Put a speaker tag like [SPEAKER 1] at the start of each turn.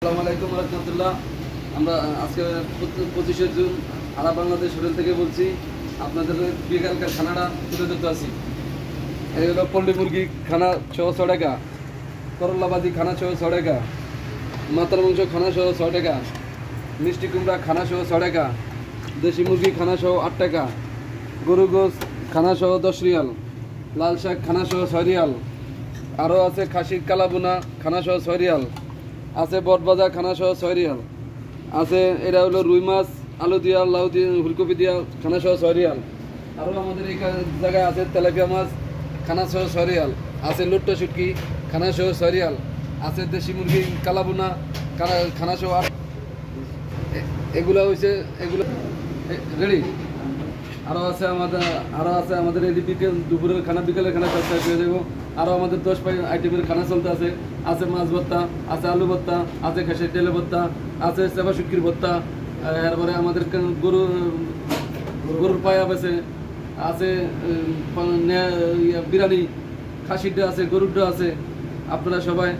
[SPEAKER 1] আসসালামু আলাইকুম রহমতুল্লাহ। আমরা আজকে 25শে জুন আরা বাংলাদেশ হোটেল থেকে বলছি। আপনাদের বিকালকার খানাটা তুলে ধরতে আসি। এই হলো পোলট্রি মুরগি খানা 600 টাকা, করল্লাবাদি খানা 600 টাকা, মাথার মাংস খানা সহ 6 টাকা, মিষ্টি কুমড়া খানা সহ 6 টাকা, দেশি মুরগি খানা সহ 8 টাকা, গরু গোস খানা সহ 10 রিয়াল, লাল শাক খানা সহ 6 রিয়াল, আরও আছে খাসির কালাবোনা খানা সহ 6 রিয়াল, আছে বটবাজা খানা সহ 6 রিয়াল, আছে এটা হলো রুই মাছ আলু দিয়া লাউ দিয়ে ফুলকপি দিয়া খানা সহ 6 রিয়াল, আরও আমাদের এই জায়গায় আছে তেলাপিয়া মাছ খানা সহ 6 রিয়াল, আছে লুট্টো শুটকি খানা সহ 6 রিয়াল, আছে দেশি মুরগি কালাবোনা খানা সহ 8। এগুলো হয়েছে এগুলো রেডি। আরও আছে আমাদের এই বিকেল দুপুরের খানা বিকেলের খানা সব শেষ হয়ে যাবো। আরও আমাদের 10 আইটেমের খানা চলতে আছে মাছ ভর্তা, আছে আলু ভর্তা, আছে খাসির তেলে ভর্তা, আছে সেবা শুটকির ভর্তা, এরপরে আমাদের গরুর পায়া আছে বিরিয়ানি, খাসিরটা আছে, গরুরটা আছে। আপনারা সবাই